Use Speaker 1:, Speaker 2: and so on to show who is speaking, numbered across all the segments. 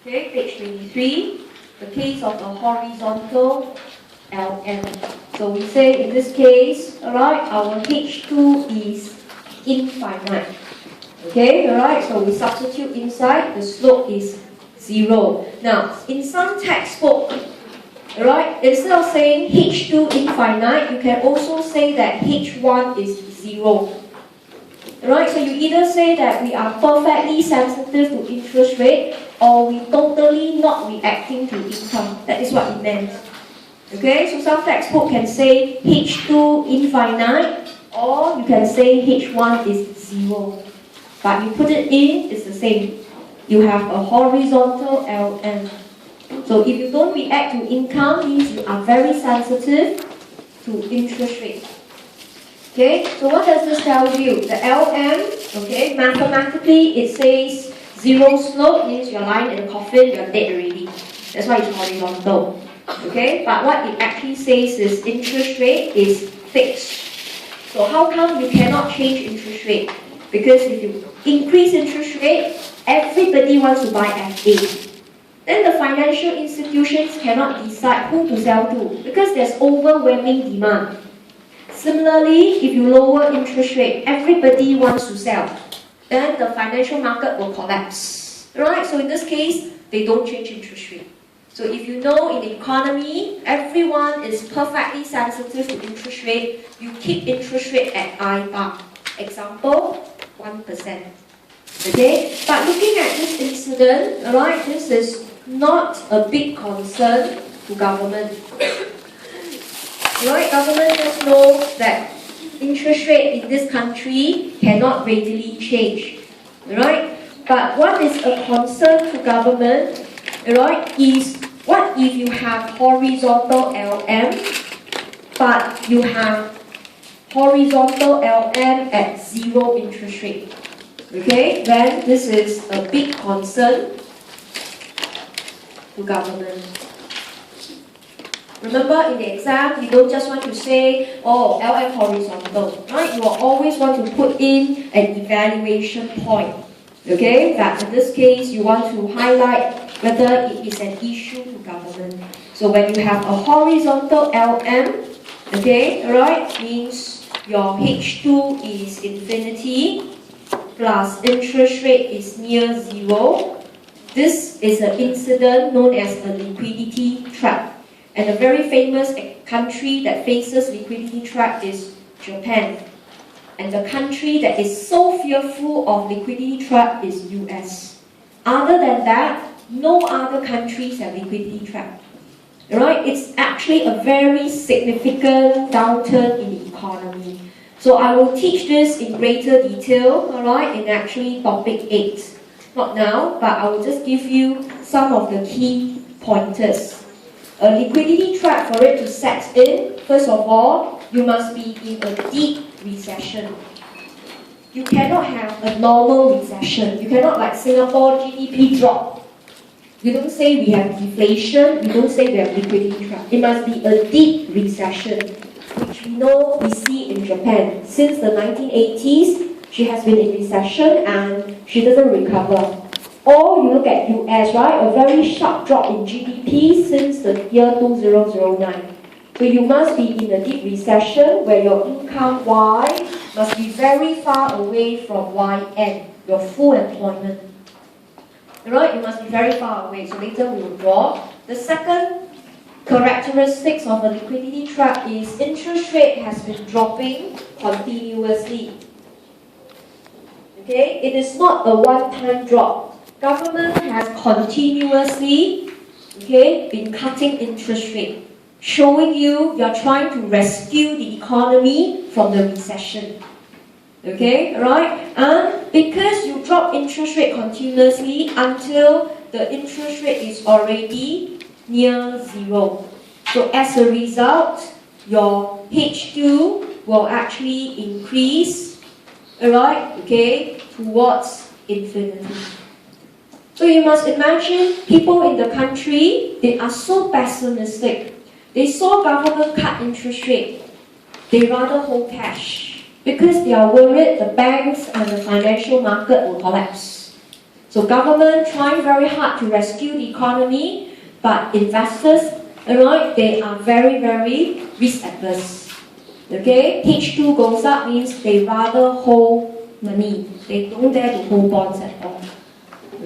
Speaker 1: Okay, page 23, the case of the horizontal Ln. So we say in this case, alright, our H2 is infinite. Okay, alright, so we substitute inside, the slope is 0. Now, in some textbook, alright, instead of saying H2 infinite, you can also say that H1 is 0. Alright, so you either say that we are perfectly sensitive to interest rate, or we totally not reacting to income. That is what it meant. Okay, so some textbook can say H2 infinite, or you can say H1 is 0. But you put it in, it's the same. You have a horizontal Ln. So if you don't react to income, means you are very sensitive to interest rate. Okay, so what does this tell you? The Ln, okay, mathematically it says 0 slope means you're lying in a coffin, you're dead already. That's why it's horizontal. Okay, but what it actually says is interest rate is fixed. So how come you cannot change interest rate? Because if you increase interest rate, everybody wants to buy FA. Then the financial institutions cannot decide who to sell to because there's overwhelming demand. Similarly, if you lower interest rate, everybody wants to sell. Then the financial market will collapse. Right? So in this case, they don't change interest rate. So if you know in the economy, everyone is perfectly sensitive to interest rate, you keep interest rate at I bar. Example, 1%. Okay? But looking at this incident, alright, this is not a big concern to government. Right? Government just knows that interest rate in this country cannot readily change. Right? But what is a concern to government, right, is what if you have horizontal Lm, but you have horizontal Lm at 0 interest rate. Okay? Then this is a big concern to government. Remember in the exam, you don't just want to say, oh, Lm horizontal, right? You will always want to put in an evaluation point. Okay? That in this case, you want to highlight whether it is an issue to government. So when you have a horizontal Lm, okay, alright, means your H2 is infinity, plus interest rate is near 0. This is an incident known as a liquidity trap. And a very famous country that faces liquidity trap is Japan. And the country that is so fearful of liquidity trap is US. Other than that, no other countries have liquidity trap. Right? It's actually a very significant downturn in the economy. So I will teach this in greater detail, alright, in actually topic 8. Not now, but I will just give you some of the key pointers. A liquidity trap, for it to set in, first of all, you must be in a deep recession. You cannot have a normal recession. You cannot like Singapore GDP drop. You don't say we have deflation, you don't say we have liquidity trap. It must be a deep recession, which we know we see in Japan. Since the 1980s, she has been in recession and she doesn't recover. Or you look at US, right? A very sharp drop in GDP since the year 2009. So you must be in a deep recession where your income Y must be very far away from YN, your full employment. Right? You must be very far away. So later we will draw. The second characteristics of a liquidity trap is interest rate has been dropping continuously. Okay? It is not a one-time drop. Government has continuously, okay, been cutting interest rate, showing you're trying to rescue the economy from the recession. Okay, right? And because you drop interest rate continuously until the interest rate is already near 0. So as a result, your H2 will actually increase, alright, okay, towards infinity. So you must imagine people in the country, they are so pessimistic. They saw government cut interest rate. They rather hold cash because they are worried the banks and the financial market will collapse. So government trying very hard to rescue the economy, but investors, alright, they are very, very risk averse. Okay, H2 goes up means they rather hold money. They don't dare to hold bonds at all.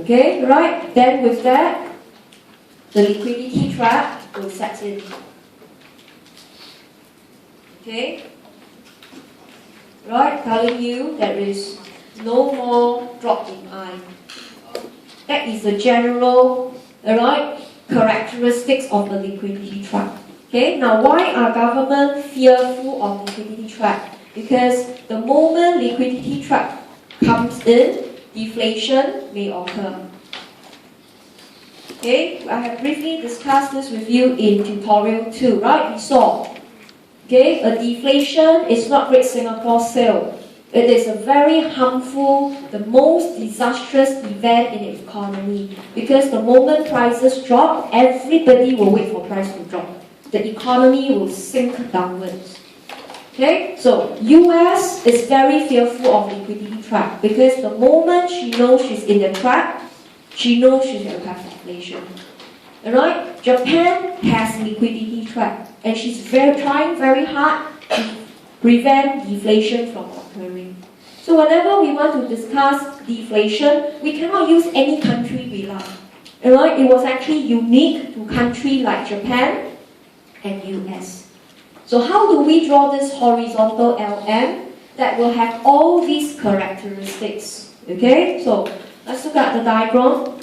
Speaker 1: Okay, right? Then with that, the liquidity trap will set in. Okay? Right, telling you there is no more drop in I. That is the general, alright, characteristics of the liquidity trap. Okay, now why are government fearful of liquidity trap? Because the moment liquidity trap comes in, deflation may occur. Okay, I have briefly discussed this with you in tutorial 2, right? We saw, okay, a deflation is not Great Singapore Sale. It is a very harmful, the most disastrous event in the economy, because the moment prices drop, everybody will wait for price to drop. The economy will sink downwards. Okay, so US is very fearful of liquidity trap, because the moment she knows she's in the trap, she knows she's going to have inflation. Alright? Japan has liquidity trap, and she's trying very hard to prevent deflation from occurring. So whenever we want to discuss deflation, we cannot use any country we like. Alright? It was actually unique to countries like Japan and US. So how do we draw this horizontal LM that will have all these characteristics? Okay, so let's look at the diagram.